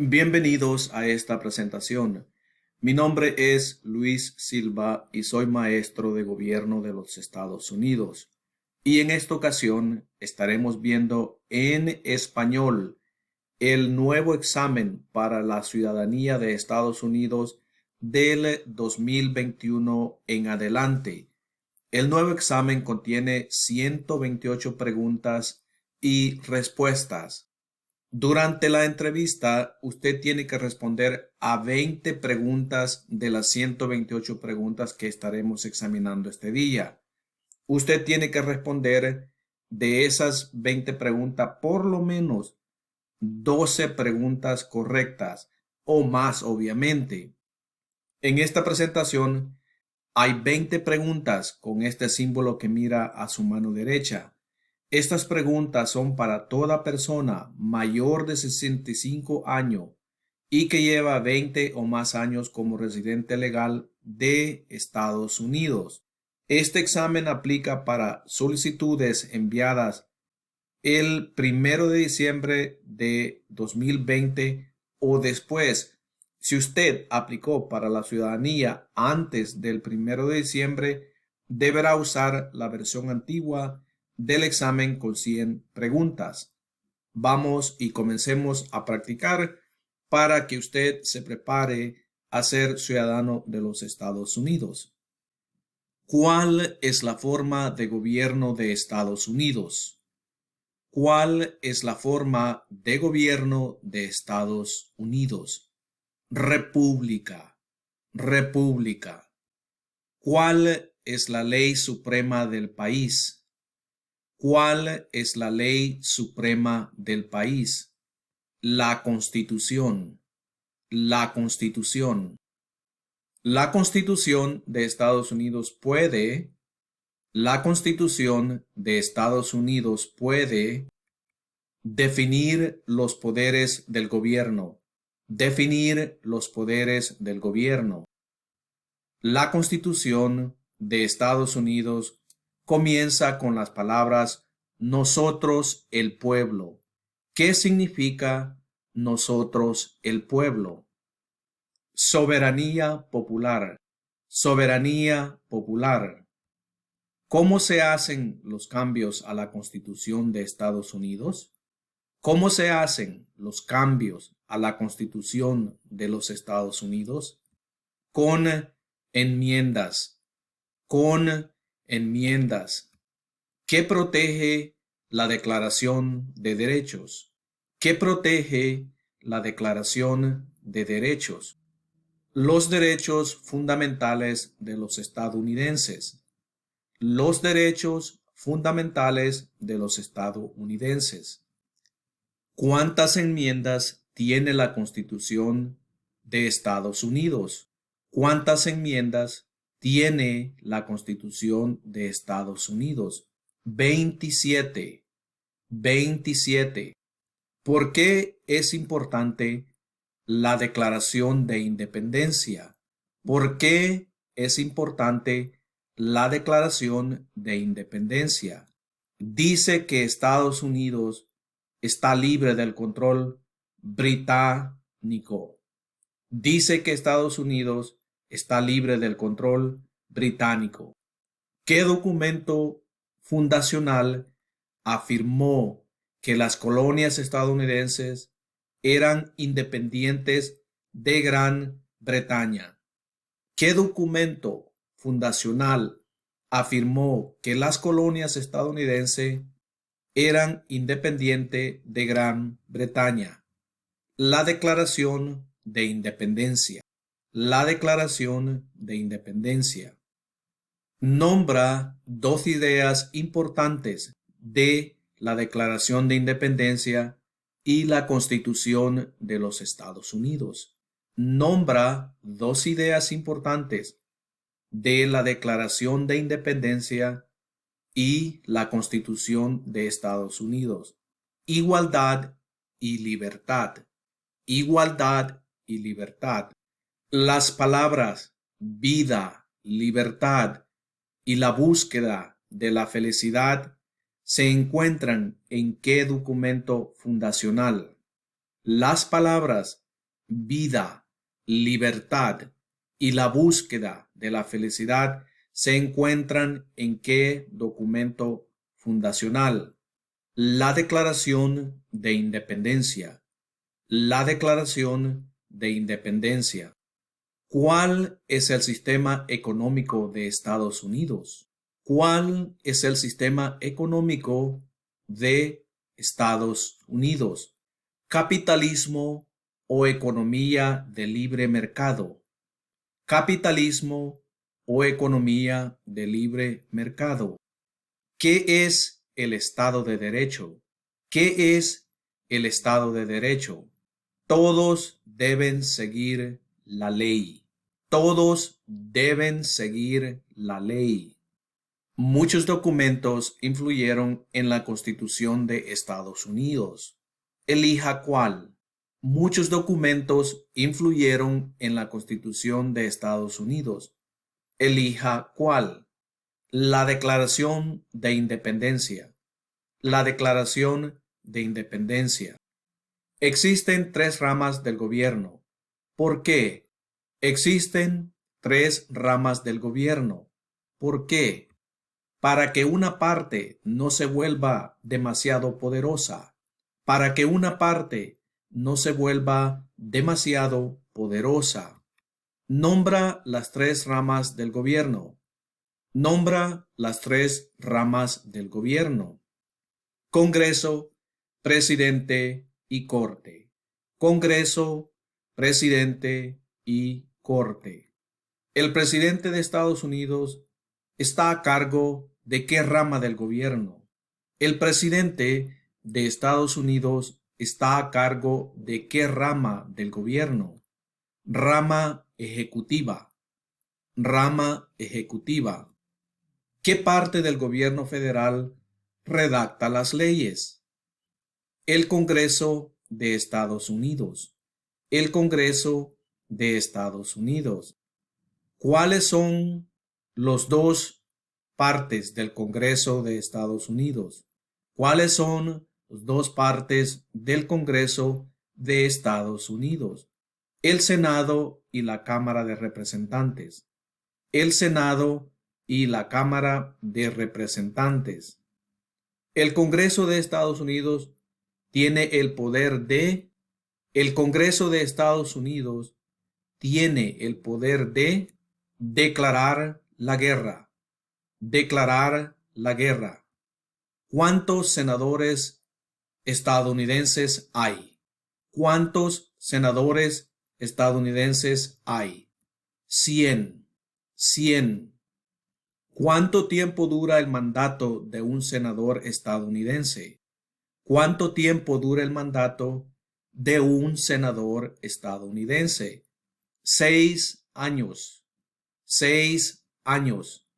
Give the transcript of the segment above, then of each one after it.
Bienvenidos a esta presentación. Mi nombre es Luis Silva y soy maestro de gobierno de los Estados Unidos. Y en esta ocasión estaremos viendo en español el nuevo examen para la ciudadanía de Estados Unidos del 2021 en adelante. El nuevo examen contiene 128 preguntas y respuestas. Durante la entrevista, usted tiene que responder a 20 preguntas de las 128 preguntas que estaremos examinando este día. Usted tiene que responder de esas 20 preguntas por lo menos 12 preguntas correctas o más, obviamente. En esta presentación hay 20 preguntas con este símbolo que mira a su mano derecha. Estas preguntas son para toda persona mayor de 65 años y que lleva 20 o más años como residente legal de Estados Unidos. Este examen aplica para solicitudes enviadas el 1 de diciembre de 2020 o después. Si usted aplicó para la ciudadanía antes del 1 de diciembre, deberá usar la versión antigua del examen con 100 preguntas. Vamos y comencemos a practicar para que usted se prepare a ser ciudadano de los Estados Unidos. ¿Cuál es la forma de gobierno de Estados Unidos? ¿Cuál es la forma de gobierno de Estados Unidos? República. República. ¿Cuál es la ley suprema del país? ¿Cuál es la ley suprema del país? La Constitución. La Constitución. La Constitución de Estados Unidos puede definir los poderes del gobierno. Definir los poderes del gobierno. La Constitución de Estados Unidos comienza con las palabras nosotros el pueblo. ¿Qué significa nosotros el pueblo? Soberanía popular. Soberanía popular. ¿Cómo se hacen los cambios a la Constitución de Estados Unidos? ¿Cómo se hacen los cambios a la Constitución de los Estados Unidos? Con enmiendas. Con enmiendas. ¿Qué protege la Declaración de Derechos? ¿Qué protege la Declaración de Derechos? Los derechos fundamentales de los estadounidenses. Los derechos fundamentales de los estadounidenses. ¿Cuántas enmiendas tiene la Constitución de Estados Unidos? ¿Cuántas enmiendas tiene la Constitución de Estados Unidos? 27. 27. ¿Por qué es importante la Declaración de Independencia? ¿Por qué es importante la Declaración de Independencia? Dice que Estados Unidos está libre del control británico. Dice que Estados Unidos está libre del control británico. ¿Qué documento fundacional afirmó que las colonias estadounidenses eran independientes de Gran Bretaña? ¿Qué documento fundacional afirmó que las colonias estadounidenses eran independientes de Gran Bretaña? La Declaración de Independencia. La Declaración de Independencia. Nombra dos ideas importantes de la Declaración de Independencia y la Constitución de los Estados Unidos. Nombra dos ideas importantes de la Declaración de Independencia y la Constitución de Estados Unidos. Igualdad y libertad. Igualdad y libertad. Las palabras vida, libertad y la búsqueda de la felicidad se encuentran en ¿qué documento fundacional? Las palabras vida, libertad y la búsqueda de la felicidad se encuentran en qué documento fundacional? La Declaración de Independencia. La Declaración de Independencia. ¿Cuál es el sistema económico de Estados Unidos? ¿Cuál es el sistema económico de Estados Unidos? ¿Capitalismo o economía de libre mercado? ¿Capitalismo o economía de libre mercado? ¿Qué es el Estado de Derecho? ¿Qué es el Estado de Derecho? Todos deben seguir la ley. Todos deben seguir la ley. Muchos documentos influyeron en la Constitución de Estados Unidos. Elija cuál. Muchos documentos influyeron en la Constitución de Estados Unidos. Elija cuál. La Declaración de Independencia. La Declaración de Independencia. Existen tres ramas del gobierno. ¿Por qué? Existen tres ramas del gobierno. ¿Por qué? Para que una parte no se vuelva demasiado poderosa. Para que una parte no se vuelva demasiado poderosa. Nombra las tres ramas del gobierno. Nombra las tres ramas del gobierno. Congreso, presidente y corte. Congreso, presidente y corte. El presidente de Estados Unidos está a cargo de qué rama del gobierno. El presidente de Estados Unidos está a cargo de qué rama del gobierno. Rama ejecutiva. Rama ejecutiva. ¿Qué parte del gobierno federal redacta las leyes? El Congreso de Estados Unidos. El Congreso de Estados Unidos. ¿Cuáles son los dos partes del Congreso de Estados Unidos? ¿Cuáles son las dos partes del Congreso de Estados Unidos? El Senado y la Cámara de Representantes. El Senado y la Cámara de Representantes. El Congreso de Estados Unidos tiene el poder de... El Congreso de Estados Unidos tiene el poder de declarar la guerra. Declarar la guerra. ¿Cuántos senadores estadounidenses hay? ¿Cuántos senadores estadounidenses hay? 100. 100. ¿Cuánto tiempo dura el mandato de un senador estadounidense? ¿Cuánto tiempo dura el mandato de un senador estadounidense? 6 años. 6 años.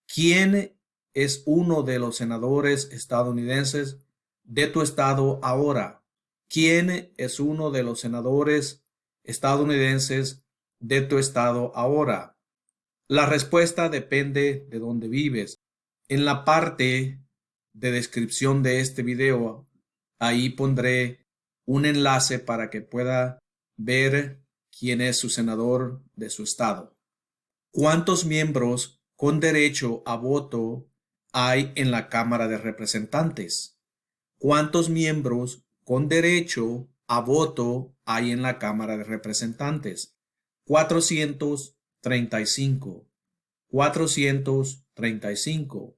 ¿Quién es uno de los senadores estadounidenses de tu estado ahora? ¿Quién es uno de los senadores estadounidenses de tu estado ahora? La respuesta depende de dónde vives. En la parte de descripción de este video, ahí pondré un enlace para que pueda ver quién es su senador de su estado. ¿Cuántos miembros con derecho a voto hay en la Cámara de Representantes? ¿Cuántos miembros con derecho a voto hay en la Cámara de Representantes? 435. 435.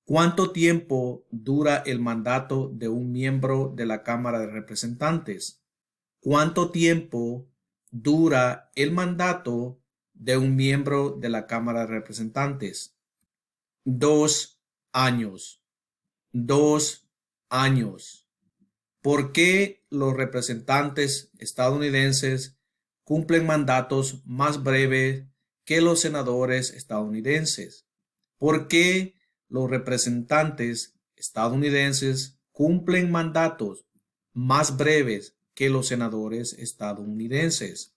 ¿Cuánto tiempo dura el mandato de un miembro de la Cámara de Representantes? ¿Cuánto tiempo dura el mandato de un miembro de la Cámara de Representantes? 2 años. 2 años. ¿Por qué los representantes estadounidenses cumplen mandatos más breves que los senadores estadounidenses? ¿Por qué los representantes estadounidenses cumplen mandatos más breves que los senadores estadounidenses?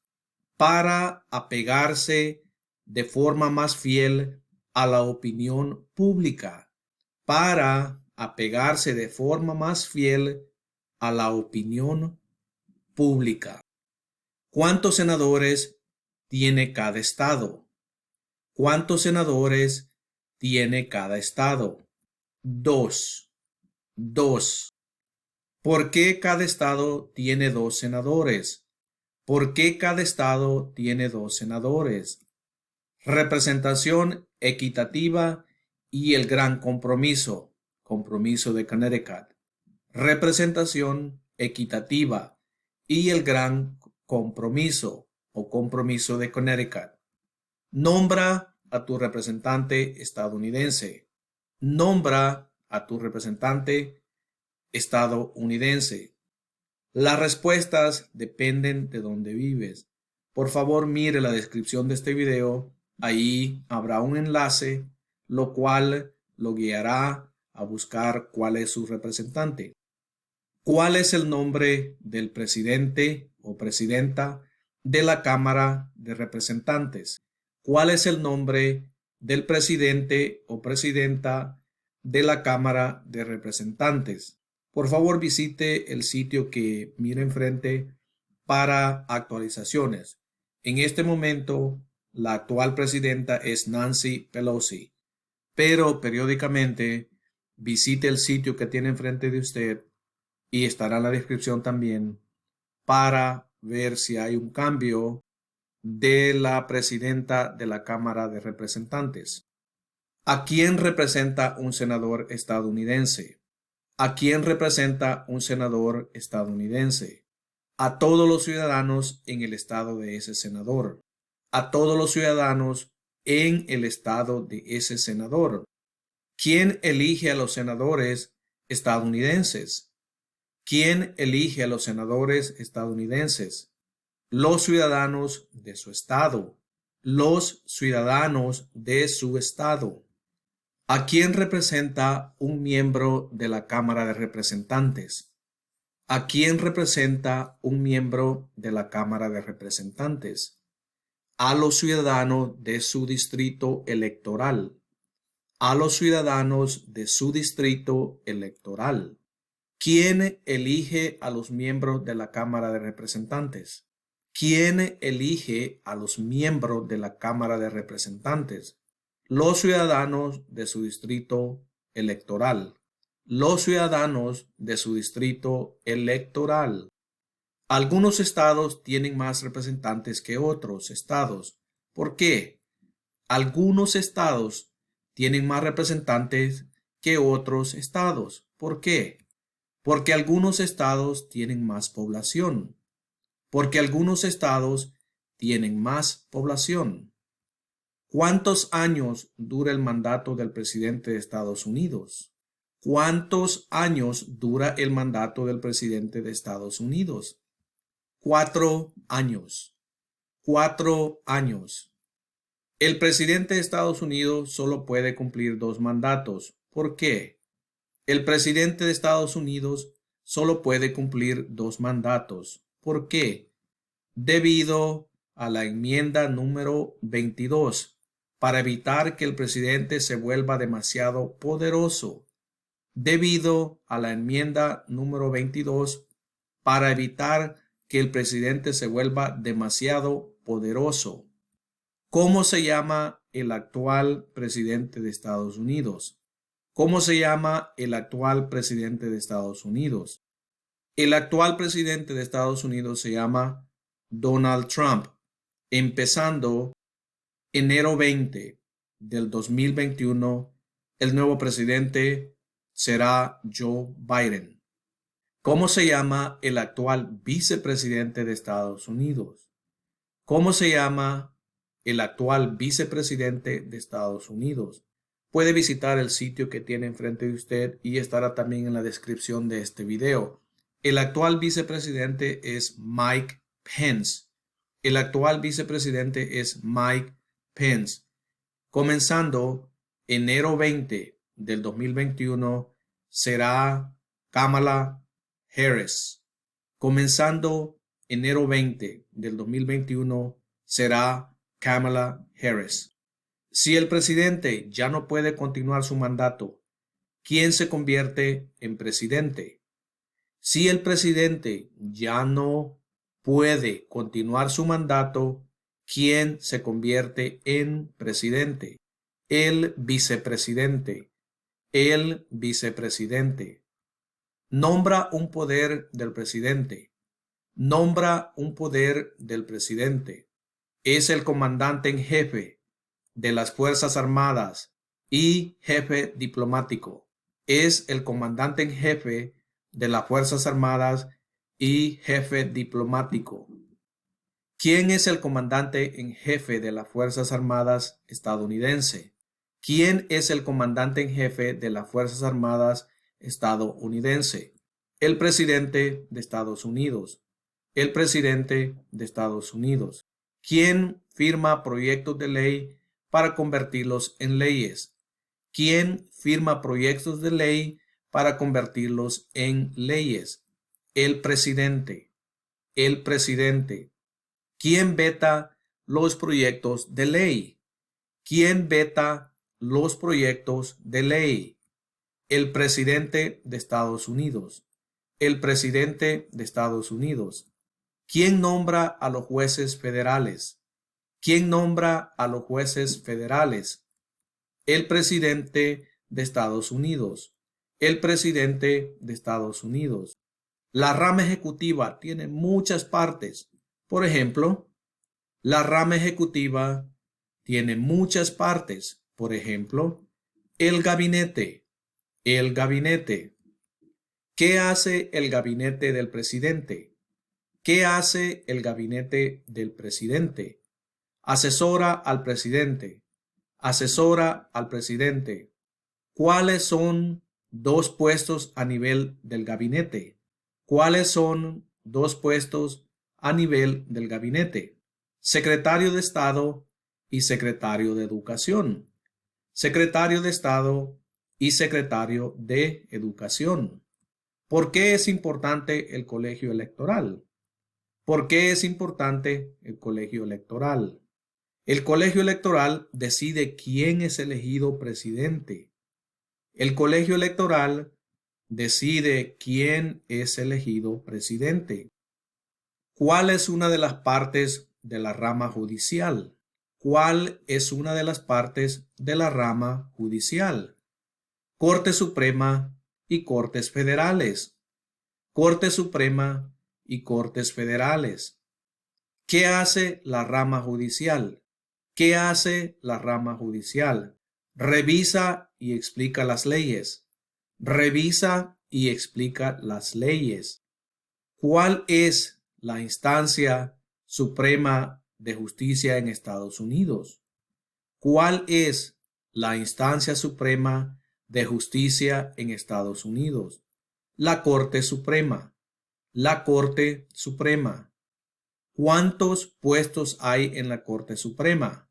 Para apegarse de forma más fiel a la opinión pública. Para apegarse de forma más fiel a la opinión pública. ¿Cuántos senadores tiene cada estado? ¿Cuántos senadores tiene cada estado? Dos. Dos. ¿Por qué cada estado tiene dos senadores? ¿Por qué cada estado tiene dos senadores? Representación equitativa y el gran compromiso. Compromiso de Connecticut. Representación equitativa y el gran compromiso o compromiso de Connecticut. Nombra a tu representante estadounidense. Nombra a tu representante estadounidense. Las respuestas dependen de dónde vives. Por favor, mire la descripción de este video. Ahí habrá un enlace, lo cual lo guiará a buscar cuál es su representante. ¿Cuál es el nombre del presidente o presidenta de la Cámara de Representantes? ¿Cuál es el nombre del presidente o presidenta de la Cámara de Representantes? Por favor, visite el sitio que mira enfrente para actualizaciones. En este momento, la actual presidenta es Nancy Pelosi, pero periódicamente visite el sitio que tiene enfrente de usted y estará en la descripción también para ver si hay un cambio de la presidenta de la Cámara de Representantes. ¿A quién representa un senador estadounidense? ¿A quién representa un senador estadounidense? A todos los ciudadanos en el estado de ese senador. A todos los ciudadanos en el estado de ese senador. ¿Quién elige a los senadores estadounidenses? ¿Quién elige a los senadores estadounidenses? Los ciudadanos de su estado. Los ciudadanos de su estado. ¿A quién representa un miembro de la Cámara de Representantes? ¿A quién representa un miembro de la Cámara de Representantes? A los ciudadanos de su distrito electoral. A los ciudadanos de su distrito electoral. ¿Quién elige a los miembros de la Cámara de Representantes? ¿Quién elige a los miembros de la Cámara de Representantes? Los ciudadanos de su distrito electoral. Los ciudadanos de su distrito electoral. Algunos estados tienen más representantes que otros estados. ¿Por qué? Algunos estados tienen más representantes que otros estados. ¿Por qué? Porque algunos estados tienen más población. Porque algunos estados tienen más población. ¿Cuántos años dura el mandato del presidente de Estados Unidos? ¿Cuántos años dura el mandato del presidente de Estados Unidos? 4 años. 4 años. El presidente de Estados Unidos solo puede cumplir 2 mandatos. ¿Por qué? El presidente de Estados Unidos solo puede cumplir 2 mandatos. ¿Por qué? Debido a la enmienda número 22, para evitar que el presidente se vuelva demasiado poderoso. Debido a la enmienda número 22, para evitar que el presidente se vuelva demasiado poderoso. ¿Cómo se llama el actual presidente de Estados Unidos? ¿Cómo se llama el actual presidente de Estados Unidos? El actual presidente de Estados Unidos se llama Donald Trump. Empezando enero 20 del 2021, el nuevo presidente será Joe Biden. ¿Cómo se llama el actual vicepresidente de Estados Unidos? ¿Cómo se llama el actual vicepresidente de Estados Unidos? Puede visitar el sitio que tiene enfrente de usted y estará también en la descripción de este video. El actual vicepresidente es Mike Pence. El actual vicepresidente es Mike Pence. Comenzando enero 20 del 2021 será Kamala Harris. Comenzando enero 20 del 2021 será Kamala Harris. Si el presidente ya no puede continuar su mandato, ¿quién se convierte en presidente? Si el presidente ya no puede continuar su mandato, ¿quién se convierte en presidente? El vicepresidente. El vicepresidente. Nombra un poder del presidente. Nombra un poder del presidente. Es el comandante en jefe de las Fuerzas Armadas y jefe diplomático. Es el comandante en jefe de las Fuerzas Armadas y jefe diplomático. ¿Quién es el comandante en jefe de las Fuerzas Armadas estadounidense? ¿Quién es el comandante en jefe de las Fuerzas Armadas estadounidense? El presidente de Estados Unidos. El presidente de Estados Unidos. ¿Quién firma proyectos de ley para convertirlos en leyes? ¿Quién firma proyectos de ley para convertirlos en leyes? El presidente. El presidente. ¿Quién veta los proyectos de ley? ¿Quién veta los proyectos de ley? El presidente de Estados Unidos. El presidente de Estados Unidos. ¿Quién nombra a los jueces federales? ¿Quién nombra a los jueces federales? El presidente de Estados Unidos. El presidente de Estados Unidos. La rama ejecutiva tiene muchas partes. Por ejemplo, la rama ejecutiva tiene muchas partes. Por ejemplo, el gabinete. El gabinete. ¿Qué hace el gabinete del presidente? ¿Qué hace el gabinete del presidente? Asesora al presidente. Asesora al presidente. ¿Cuáles son dos puestos a nivel del gabinete? ¿Cuáles son dos puestos a nivel del gabinete? Secretario de Estado y secretario de Educación. Secretario de Estado y secretario de Educación. ¿Por qué es importante el colegio electoral? ¿Por qué es importante el colegio electoral? El colegio electoral decide quién es elegido presidente. El colegio electoral decide quién es elegido presidente. ¿Cuál es una de las partes de la rama judicial? ¿Cuál es una de las partes de la rama judicial? Corte Suprema y Cortes Federales. Corte Suprema y Cortes Federales. ¿Qué hace la rama judicial? ¿Qué hace la rama judicial? Revisa y explica las leyes. Revisa y explica las leyes. ¿Cuál es la instancia suprema de justicia en Estados Unidos? ¿Cuál es la instancia suprema de justicia en Estados Unidos? La Corte Suprema. La Corte Suprema. ¿Cuántos puestos hay en la Corte Suprema?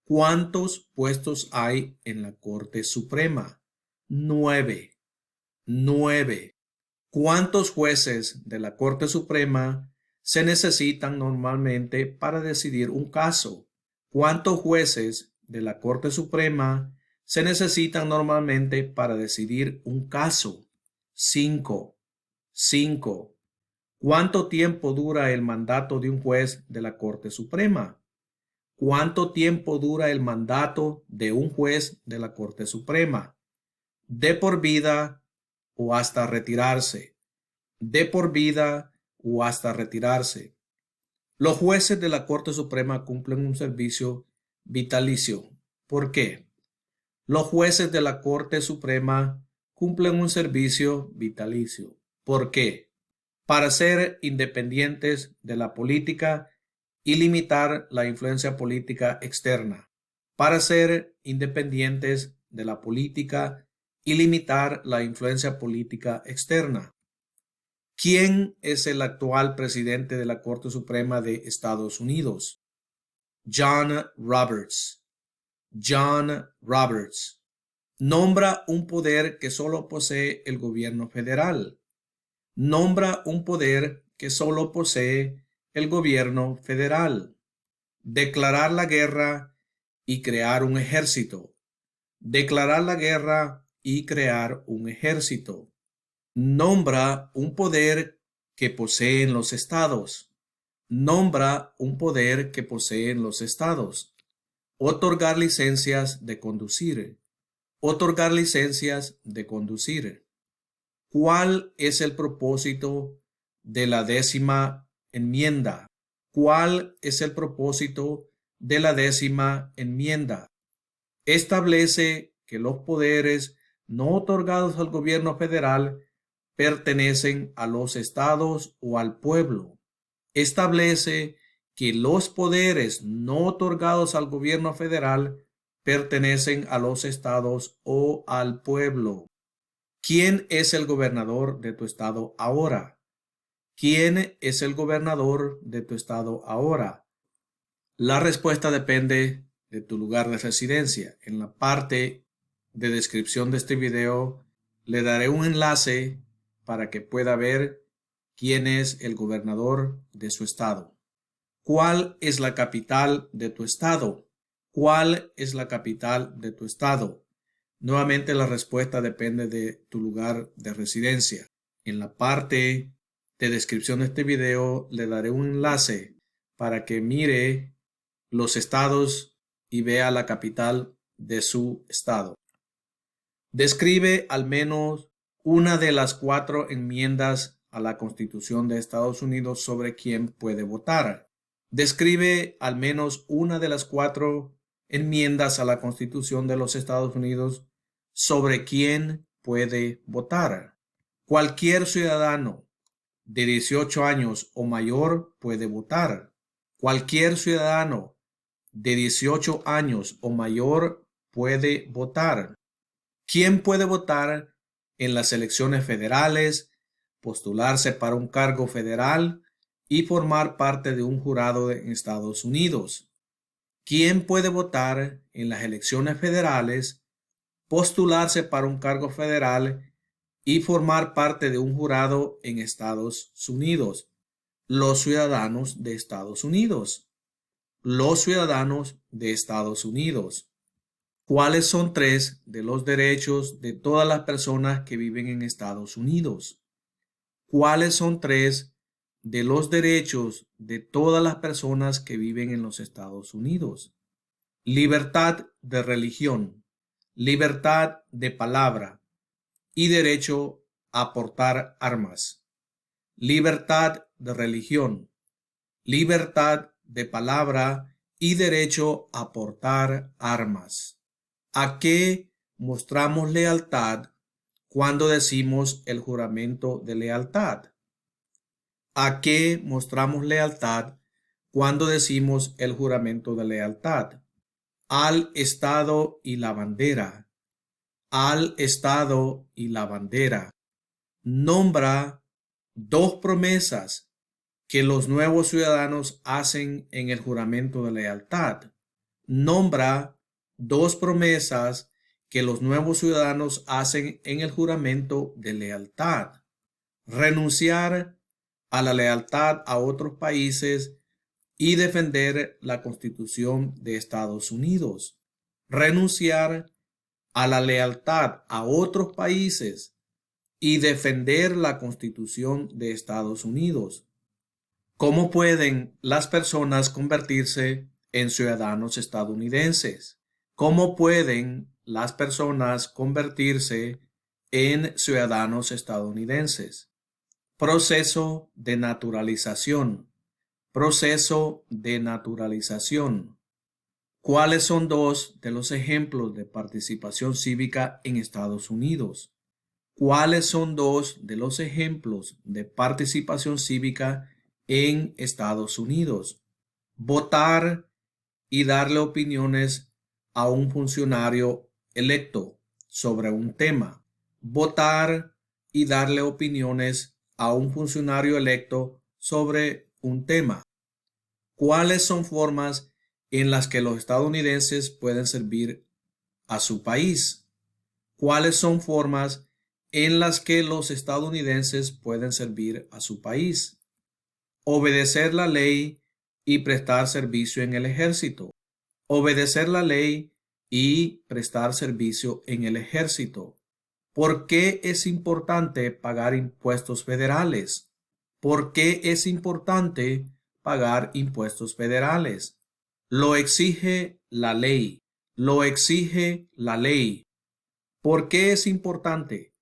¿Cuántos puestos hay en la Corte Suprema? 9. 9. ¿Cuántos jueces de la Corte Suprema se necesitan normalmente para decidir un caso? ¿Cuántos jueces de la Corte Suprema se necesitan normalmente para decidir un caso? 5. 5. ¿Cuánto tiempo dura el mandato de un juez de la Corte Suprema? ¿Cuánto tiempo dura el mandato de un juez de la Corte Suprema? ¿De por vida o hasta retirarse? De por vida o hasta retirarse. Los jueces de la Corte Suprema cumplen un servicio vitalicio. ¿Por qué? Los jueces de la Corte Suprema cumplen un servicio vitalicio. ¿Por qué? Para ser independientes de la política y limitar la influencia política externa. Para ser independientes de la política y limitar la influencia política externa. ¿Quién es el actual presidente de la Corte Suprema de Estados Unidos? John Roberts. John Roberts. Nombra un poder que solo posee el gobierno federal. Nombra un poder que solo posee el gobierno federal. Declarar la guerra y crear un ejército. Declarar la guerra y crear un ejército. Nombra un poder que poseen los estados. Nombra un poder que poseen los estados. Otorgar licencias de conducir. Otorgar licencias de conducir. ¿Cuál es el propósito de la 10ª enmienda? ¿Cuál es el propósito de la 10ª enmienda? Establece que los poderes no otorgados al gobierno federal pertenecen a los estados o al pueblo. Establece que los poderes no otorgados al gobierno federal pertenecen a los estados o al pueblo. ¿Quién es el gobernador de tu estado ahora? ¿Quién es el gobernador de tu estado ahora? La respuesta depende de tu lugar de residencia. En la parte de descripción de este video le daré un enlace para que pueda ver quién es el gobernador de su estado. ¿Cuál es la capital de tu estado? ¿Cuál es la capital de tu estado? Nuevamente la respuesta depende de tu lugar de residencia. En la parte de descripción de este video le daré un enlace para que mire los estados y vea la capital de su estado. Describe al menos una de las 4 enmiendas a la Constitución de Estados Unidos sobre quién puede votar. Describe al menos una de las 4 enmiendas a la Constitución de los Estados Unidos sobre quién puede votar. Cualquier ciudadano de 18 años o mayor puede votar. Cualquier ciudadano de 18 años o mayor puede votar. ¿Quién puede votar en las elecciones federales, postularse para un cargo federal y formar parte de un jurado en Estados Unidos? ¿Quién puede votar en las elecciones federales, postularse para un cargo federal y formar parte de un jurado en Estados Unidos? Los ciudadanos de Estados Unidos. Los ciudadanos de Estados Unidos. ¿Cuáles son 3 de los derechos de todas las personas que viven en Estados Unidos? ¿Cuáles son 3 de los derechos de todas las personas que viven en los Estados Unidos? Libertad de religión, libertad de palabra y derecho a portar armas. Libertad de religión, libertad de palabra y derecho a portar armas. ¿A qué mostramos lealtad cuando decimos el juramento de lealtad? ¿A qué mostramos lealtad cuando decimos el juramento de lealtad? Al Estado y la bandera. Al Estado y la bandera. Nombra 2 promesas que los nuevos ciudadanos hacen en el juramento de lealtad. Nombra 2 promesas que los nuevos ciudadanos hacen en el juramento de lealtad. Renunciar a la lealtad a otros países y defender la Constitución de Estados Unidos. Renunciar a la lealtad a otros países y defender la Constitución de Estados Unidos. ¿Cómo pueden las personas convertirse en ciudadanos estadounidenses? ¿Cómo pueden las personas convertirse en ciudadanos estadounidenses? Proceso de naturalización. Proceso de naturalización. ¿Cuáles son 2 de los ejemplos de participación cívica en Estados Unidos? ¿Cuáles son 2 de los ejemplos de participación cívica en Estados Unidos? Votar y darle opiniones a un funcionario electo sobre un tema. Votar y darle opiniones a un funcionario electo sobre un tema. ¿Cuáles son formas en las que los estadounidenses pueden servir a su país? ¿Cuáles son formas en las que los estadounidenses pueden servir a su país? Obedecer la ley y prestar servicio en el ejército. Obedecer la ley y prestar servicio en el ejército. ¿Por qué es importante pagar impuestos federales? ¿Por qué es importante pagar impuestos federales. Lo exige la ley. Lo exige la ley. ¿Por qué es importante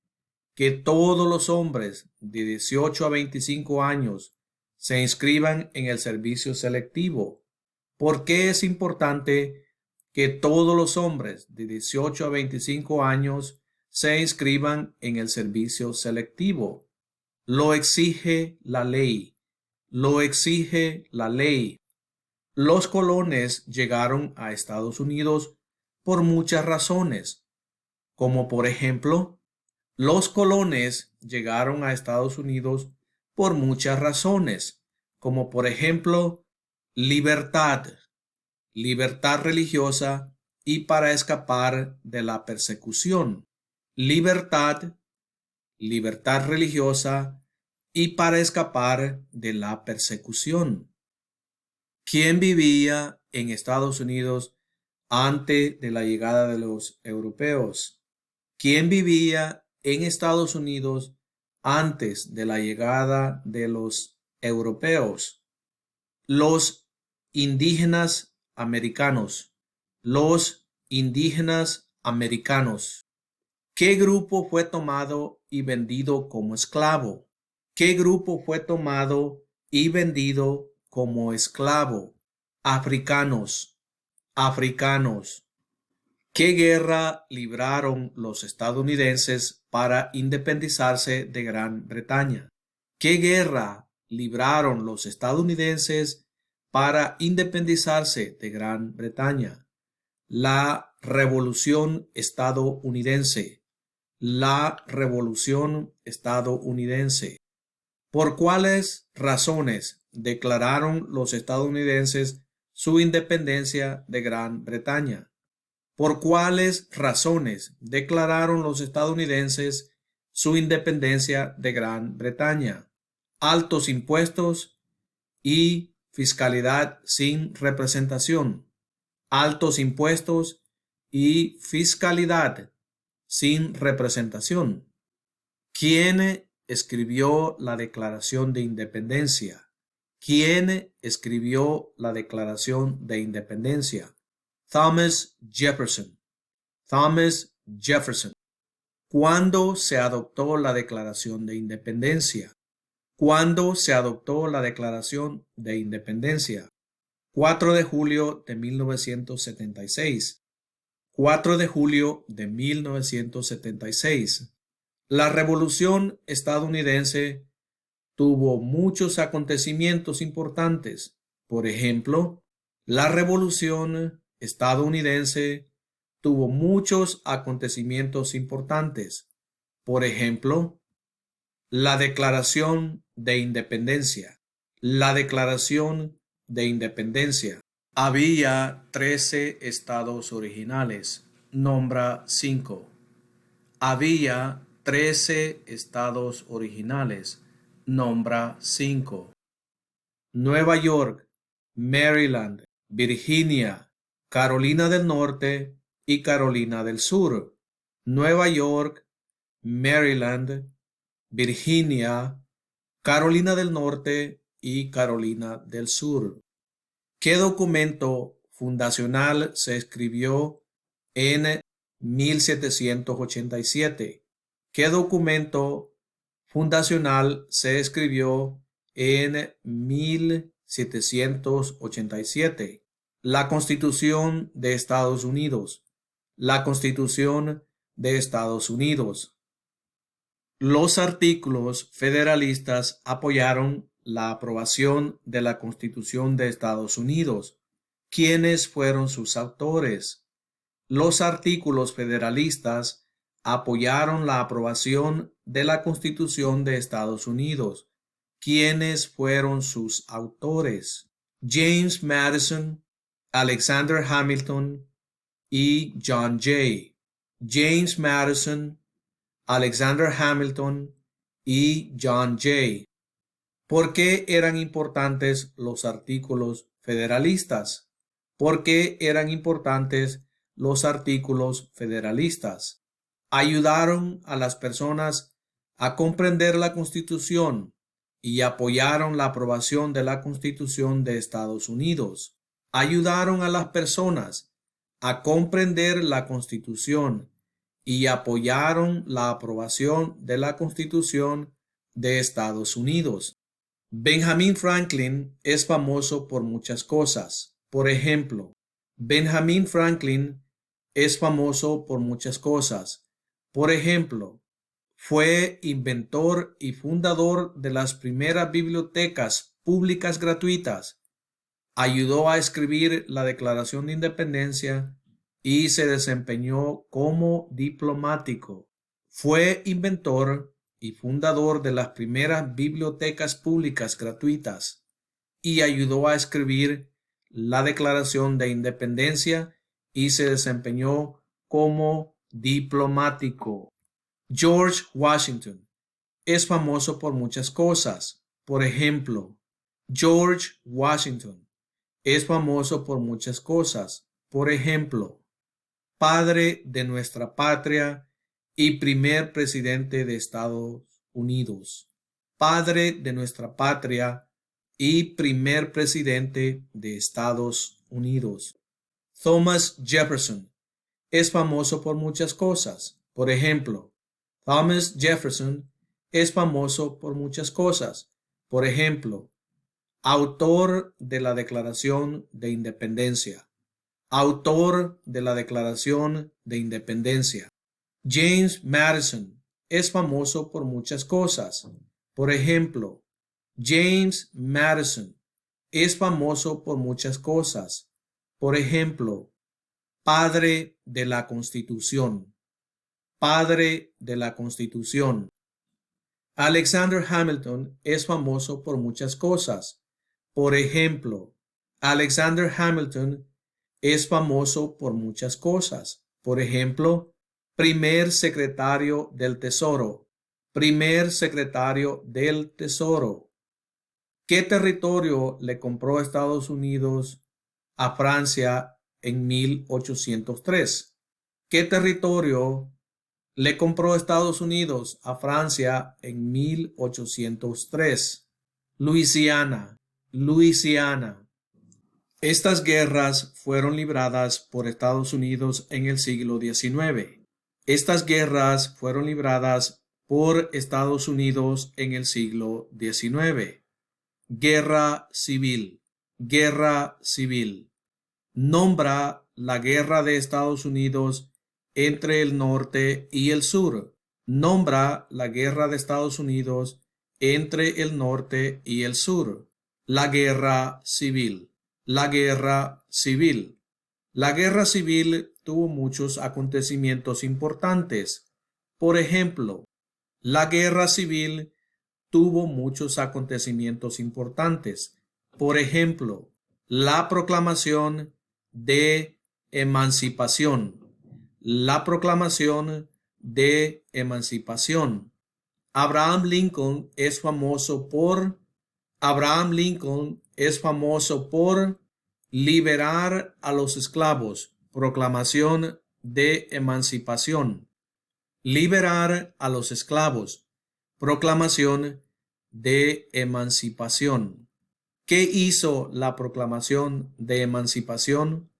que todos los hombres de 18 a 25 años se inscriban en el servicio selectivo? ¿Por qué es importante que todos los hombres de 18 a 25 años se inscriban en el servicio selectivo? Lo exige la ley. Lo exige la ley. Los colones llegaron a Estados Unidos por muchas razones, como por ejemplo, los colones llegaron a Estados Unidos por muchas razones, como por ejemplo, libertad, libertad religiosa y para escapar de la persecución. Libertad, libertad religiosa y para escapar de la persecución. ¿Quién vivía en Estados Unidos antes de la llegada de los europeos? ¿Quién vivía en Estados Unidos antes de la llegada de los europeos? Los indígenas americanos. Los indígenas americanos. ¿Qué grupo fue tomado y vendido como esclavo? ¿Qué grupo fue tomado y vendido como esclavo? Africanos. Africanos. ¿Qué guerra libraron los estadounidenses para independizarse de Gran Bretaña? ¿Qué guerra libraron los estadounidenses para independizarse de Gran Bretaña? La Revolución Estadounidense. La Revolución Estadounidense. ¿Por cuáles razones declararon los estadounidenses su independencia de Gran Bretaña? ¿Por cuáles razones declararon los estadounidenses su independencia de Gran Bretaña? Altos impuestos y fiscalidad sin representación. Altos impuestos y fiscalidad sin representación. ¿Quién escribió la Declaración de Independencia? ¿Quién escribió la Declaración de Independencia? Thomas Jefferson. Thomas Jefferson. ¿Cuándo se adoptó la Declaración de Independencia? ¿Cuándo se adoptó la Declaración de Independencia? 4 de julio de 1976. 4 de julio de 1976. La Revolución estadounidense tuvo muchos acontecimientos importantes. Por ejemplo, la Revolución estadounidense tuvo muchos acontecimientos importantes. Por ejemplo, la Declaración de Independencia. La Declaración de Independencia. Había 13 estados originales. Nombra 5. Había 13 estados originales. Nombra 5. Nueva York, Maryland, Virginia, Carolina del Norte y Carolina del Sur. Nueva York, Maryland, Virginia, Carolina del Norte y Carolina del Sur. ¿Qué documento fundacional se escribió en 1787? ¿Qué documento fundacional se escribió en 1787? La Constitución de Estados Unidos. La Constitución de Estados Unidos. Los artículos federalistas apoyaron la aprobación de la Constitución de Estados Unidos. ¿Quiénes fueron sus autores? Los artículos federalistas apoyaron la aprobación de la Constitución de Estados Unidos. ¿Quiénes fueron sus autores? James Madison, Alexander Hamilton y John Jay. James Madison, Alexander Hamilton y John Jay. ¿Por qué eran importantes los artículos federalistas? ¿Por qué eran importantes los artículos federalistas? Ayudaron a las personas a comprender la Constitución y apoyaron la aprobación de la Constitución de Estados Unidos. Ayudaron a las personas a comprender la Constitución y apoyaron la aprobación de la Constitución de Estados Unidos. Benjamin Franklin es famoso por muchas cosas. Por ejemplo, Benjamin Franklin es famoso por muchas cosas. Por ejemplo, fue inventor y fundador de las primeras bibliotecas públicas gratuitas. Ayudó a escribir la Declaración de Independencia y se desempeñó como diplomático. Fue inventor y fundador de las primeras bibliotecas públicas gratuitas y ayudó a escribir la Declaración de Independencia y se desempeñó como diplomático. George Washington es famoso por muchas cosas. Por ejemplo, George Washington es famoso por muchas cosas. Por ejemplo, padre de nuestra patria y primer presidente de Estados Unidos. Padre de nuestra patria y primer presidente de Estados Unidos. Thomas Jefferson es famoso por muchas cosas. Por ejemplo, Thomas Jefferson es famoso por muchas cosas. Por ejemplo, autor de la Declaración de Independencia. Autor de la Declaración de Independencia. James Madison es famoso por muchas cosas. Por ejemplo, James Madison es famoso por muchas cosas. Por ejemplo, padre de la Constitución. Padre de la Constitución. Alexander Hamilton es famoso por muchas cosas. Por ejemplo, Alexander Hamilton es famoso por muchas cosas. Por ejemplo, primer secretario del Tesoro. Primer secretario del Tesoro. ¿Qué territorio le compró Estados Unidos a Francia en 1803? ¿Qué territorio le compró Estados Unidos a Francia en 1803? Luisiana. Luisiana. Estas guerras fueron libradas por Estados Unidos en el siglo XIX. Estas guerras fueron libradas por Estados Unidos en el siglo XIX. Guerra civil. Guerra civil. Nombra la guerra de Estados Unidos entre el norte y el sur. Nombra la guerra de Estados Unidos entre el norte y el sur. La guerra civil. La guerra civil. La guerra civil tuvo muchos acontecimientos importantes. Por ejemplo, la guerra civil tuvo muchos acontecimientos importantes. Por ejemplo, la proclamación de emancipación. La proclamación de emancipación. Abraham Lincoln es famoso por liberar a los esclavos. Proclamación de emancipación. Liberar a los esclavos. Proclamación de emancipación. ¿Qué hizo la proclamación de emancipación?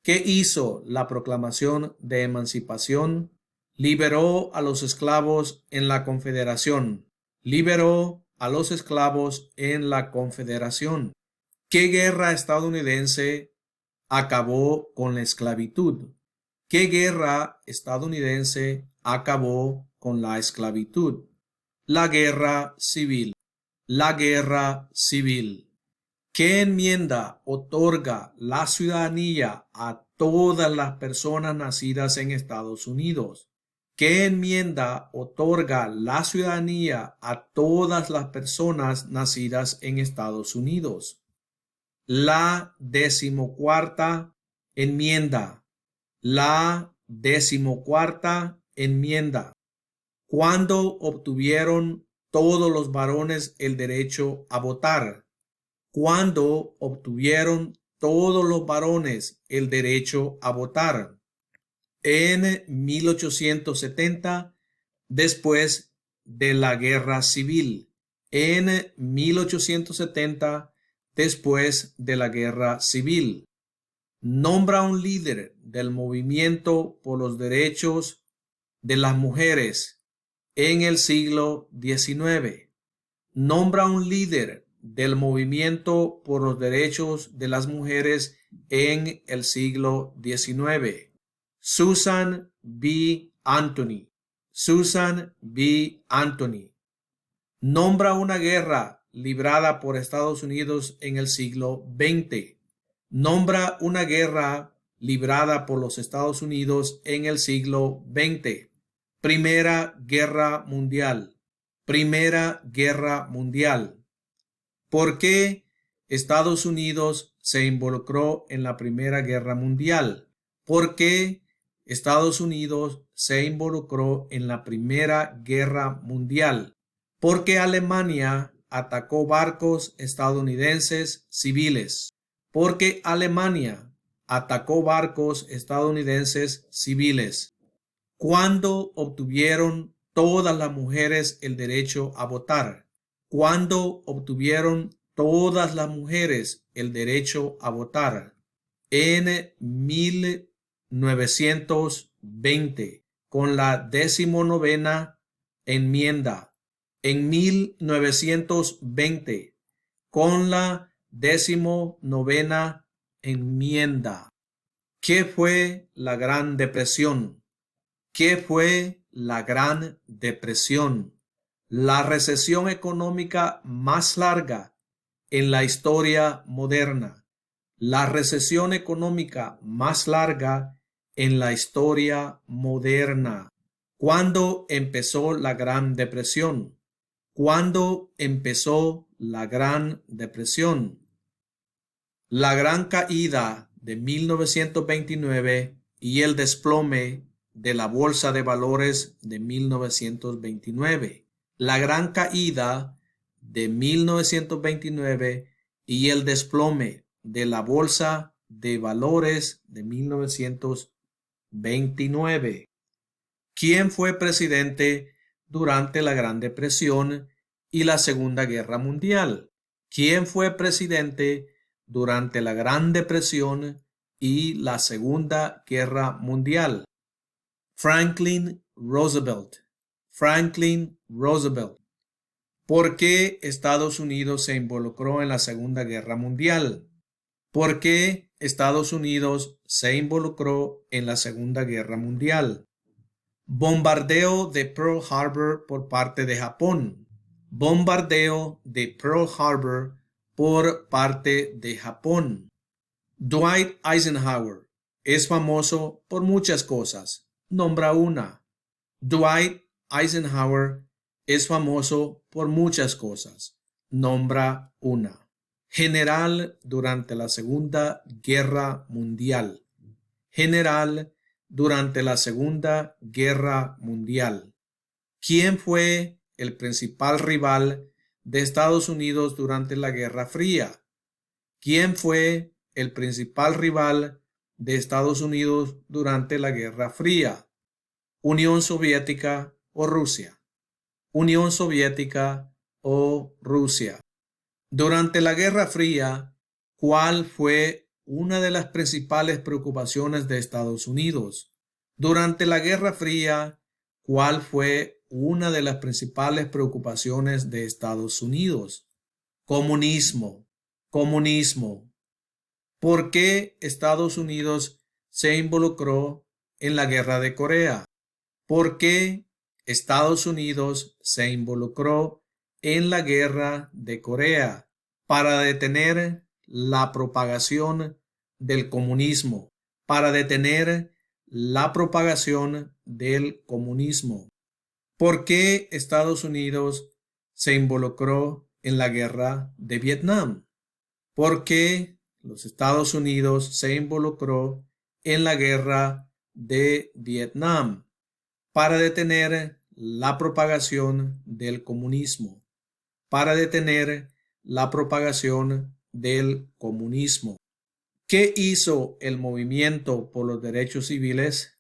¿Qué hizo la proclamación de emancipación? Liberó a los esclavos en la Confederación. Liberó a los esclavos en la Confederación. ¿Qué guerra estadounidense acabó con la esclavitud? ¿Qué guerra estadounidense acabó con la esclavitud? La guerra civil. La guerra civil. ¿Qué enmienda otorga la ciudadanía a todas las personas nacidas en Estados Unidos? ¿Qué enmienda otorga la ciudadanía a todas las personas nacidas en Estados Unidos? La 14ª enmienda. La 14ª enmienda. ¿Cuándo obtuvieron todos los varones el derecho a votar? ¿Cuándo obtuvieron todos los varones el derecho a votar? En 1870, después de la Guerra Civil. en 1870, después de la Guerra Civil. Nombra un líder del movimiento por los derechos de las mujeres en el siglo XIX. Nombra un líder del movimiento por los derechos de las mujeres en el siglo XIX. Susan B. Anthony. Susan B. Anthony. Nombra una guerra librada por Estados Unidos en el siglo XX. Nombra una guerra librada por los Estados Unidos en el siglo XX. Primera Guerra Mundial. Primera Guerra Mundial. ¿Por qué Estados Unidos se involucró en la Primera Guerra Mundial? ¿Por qué Estados Unidos se involucró en la Primera Guerra Mundial? Porque Alemania atacó barcos estadounidenses civiles. Porque Alemania atacó barcos estadounidenses civiles. ¿Cuándo obtuvieron todas las mujeres el derecho a votar? ¿Cuándo obtuvieron todas las mujeres el derecho a votar? En 1920, con la 19ª enmienda. En 1920, con la 19ª enmienda. ¿Qué fue la Gran Depresión? ¿Qué fue la Gran Depresión? La recesión económica más larga en la historia moderna. La recesión económica más larga en la historia moderna. ¿Cuándo empezó la Gran Depresión? ¿Cuándo empezó la Gran Depresión? La gran caída de 1929 y el desplome de la Bolsa de Valores de 1929. La gran caída de 1929 y el desplome de la Bolsa de Valores de 1929. ¿Quién fue presidente durante la Gran Depresión y la Segunda Guerra Mundial? ¿Quién fue presidente durante la Gran Depresión y la Segunda Guerra Mundial? Franklin Roosevelt. Franklin Roosevelt. ¿Por qué Estados Unidos se involucró en la Segunda Guerra Mundial? ¿Por qué Estados Unidos se involucró en la Segunda Guerra Mundial? Bombardeo de Pearl Harbor por parte de Japón. Bombardeo de Pearl Harbor por parte de Japón. Dwight Eisenhower es famoso por muchas cosas. Nombra una. Dwight Eisenhower es famoso por muchas cosas. Nombra una. General durante la Segunda Guerra Mundial. General durante la Segunda Guerra Mundial. ¿Quién fue el principal rival de Estados Unidos durante la Guerra Fría? ¿Quién fue el principal rival de Estados Unidos durante la Guerra Fría? ¿Unión Soviética o Rusia? Unión Soviética o Rusia. Durante la Guerra Fría, ¿cuál fue una de las principales preocupaciones de Estados Unidos? Durante la Guerra Fría, ¿cuál fue una de las principales preocupaciones de Estados Unidos? Comunismo. Comunismo. ¿Por qué Estados Unidos se involucró en la Guerra de Corea? ¿Por qué Estados Unidos se involucró en la Guerra de Corea? Para detener la propagación del comunismo. Para detener la propagación del comunismo. ¿Por qué Estados Unidos se involucró en la Guerra de Vietnam? ¿Por qué los Estados Unidos se involucró en la Guerra de Vietnam? Para detener la propagación del comunismo. Para detener la propagación del comunismo. ¿Qué hizo el movimiento por los derechos civiles?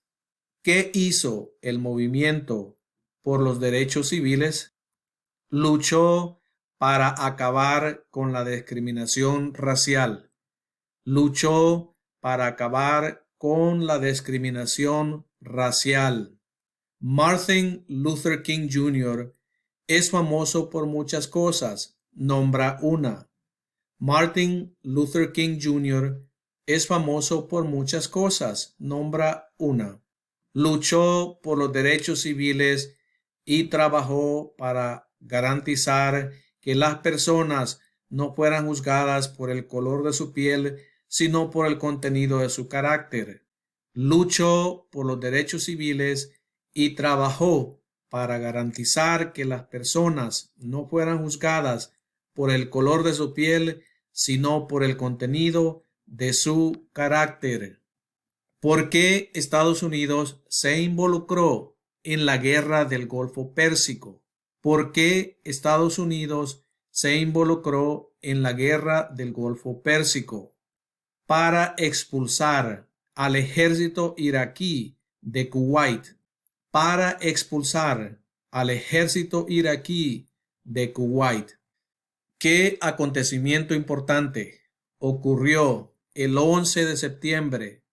¿Qué hizo el movimiento por los derechos civiles? Luchó para acabar con la discriminación racial. Luchó para acabar con la discriminación racial. Martin Luther King Jr. es famoso por muchas cosas. Nombra una. Martin Luther King Jr. es famoso por muchas cosas. Nombra una. Luchó por los derechos civiles y trabajó para garantizar que las personas no fueran juzgadas por el color de su piel, sino por el contenido de su carácter. Luchó por los derechos civiles y trabajó para garantizar que las personas no fueran juzgadas por el color de su piel, sino por el contenido de su carácter. ¿Por qué Estados Unidos se involucró en la guerra del Golfo Pérsico? ¿Por qué Estados Unidos se involucró en la guerra del Golfo Pérsico? Para expulsar al ejército iraquí de Kuwait. Para expulsar al ejército iraquí de Kuwait. ¿Qué acontecimiento importante ocurrió el 11 de septiembre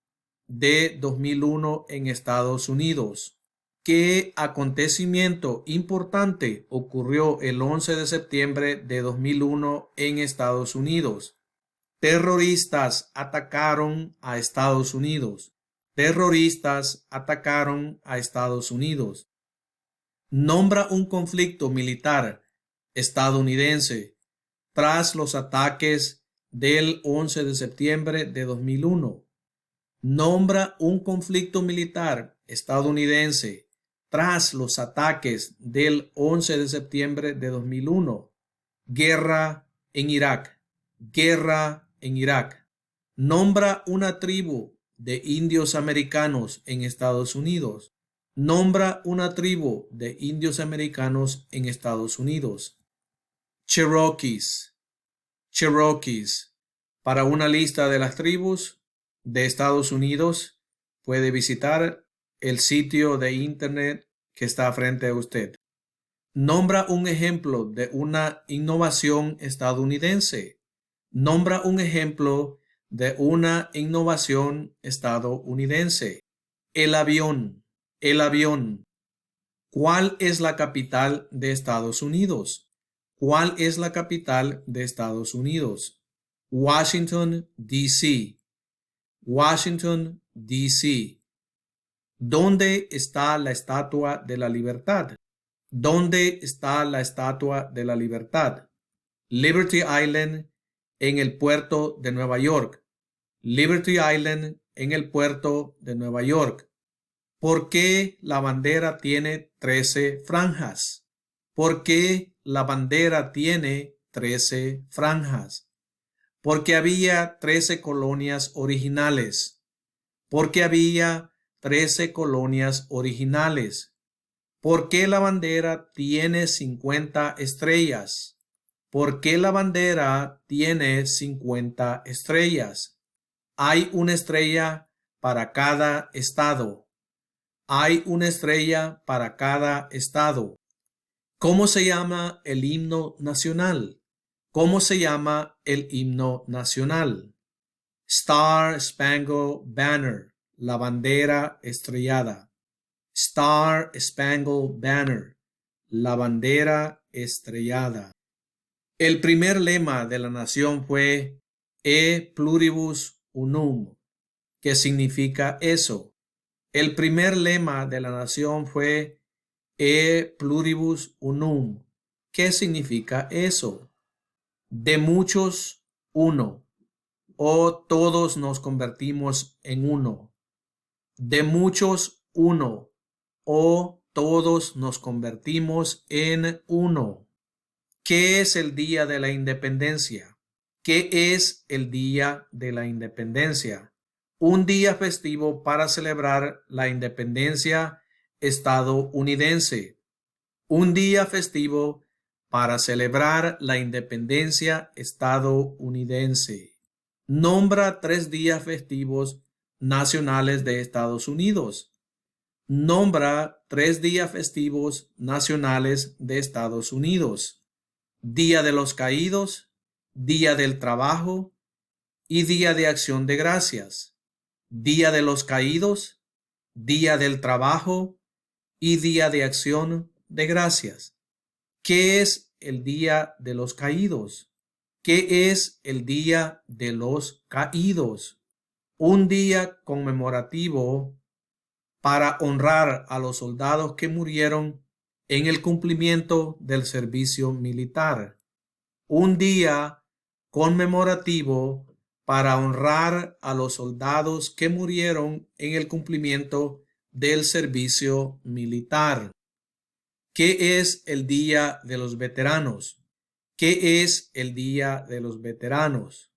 de 2001 en Estados Unidos? ¿Qué acontecimiento importante ocurrió el 11 de septiembre de 2001 en Estados Unidos? Terroristas atacaron a Estados Unidos. Terroristas atacaron a Estados Unidos. Nombra un conflicto militar estadounidense tras los ataques del 11 de septiembre de 2001. Nombra un conflicto militar estadounidense tras los ataques del 11 de septiembre de 2001. Guerra en Irak. Guerra en Irak. Nombra una tribu de indios americanos en Estados Unidos. Nombra una tribu de indios americanos en Estados Unidos. Cherokees. Cherokees. Para una lista de las tribus de Estados Unidos, puede visitar el sitio de internet que está frente a usted. Nombra un ejemplo de una innovación estadounidense. Nombra un ejemplo de una innovación estadounidense. El avión. El avión. ¿Cuál es la capital de Estados Unidos? ¿Cuál es la capital de Estados Unidos? Washington, D.C. Washington, D.C. ¿Dónde está la Estatua de la Libertad? ¿Dónde está la Estatua de la Libertad? Liberty Island, en el puerto de Nueva York. Liberty Island, en el puerto de Nueva York. ¿Por qué la bandera tiene 13 franjas? ¿Por qué la bandera tiene 13 franjas? Porque había 13 colonias originales. Porque había 13 colonias originales. ¿Por qué la bandera tiene 50 estrellas? ¿Por qué la bandera tiene 50 estrellas? Hay una estrella para cada estado. Hay una estrella para cada estado. ¿Cómo se llama el himno nacional? ¿Cómo se llama el himno nacional? Star Spangled Banner, la bandera estrellada. Star Spangled Banner, la bandera estrellada. El primer lema de la nación fue E Pluribus Unum. ¿Qué significa eso? El primer lema de la nación fue E Pluribus Unum. ¿Qué significa eso? De muchos, uno. O todos nos convertimos en uno. De muchos, uno. O todos nos convertimos en uno. ¿Qué es el Día de la Independencia? ¿Qué es el Día de la Independencia? Un día festivo para celebrar la independencia estadounidense. Un día festivo para celebrar la independencia estadounidense. Nombra 3 días festivos nacionales de Estados Unidos. Nombra 3 días festivos nacionales de Estados Unidos. Día de los Caídos, Día del Trabajo y Día de Acción de Gracias. Día de los Caídos, Día del Trabajo y Día de Acción de Gracias. ¿Qué es el Día de los Caídos? ¿Qué es el Día de los Caídos? Un día conmemorativo para honrar a los soldados que murieron en el cumplimiento del servicio militar. Un día conmemorativo para honrar a los soldados que murieron en el cumplimiento del servicio militar. ¿Qué es el Día de los Veteranos? ¿Qué es el Día de los Veteranos?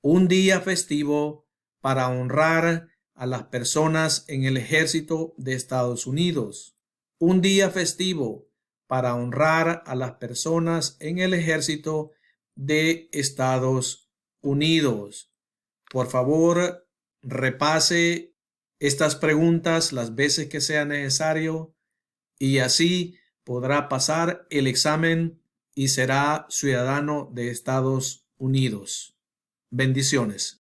Un día festivo para honrar a las personas en el ejército de Estados Unidos. Un día festivo para honrar a las personas en el ejército de Estados Unidos. Por favor, repase estas preguntas las veces que sea necesario y así podrá pasar el examen y será ciudadano de Estados Unidos. Bendiciones.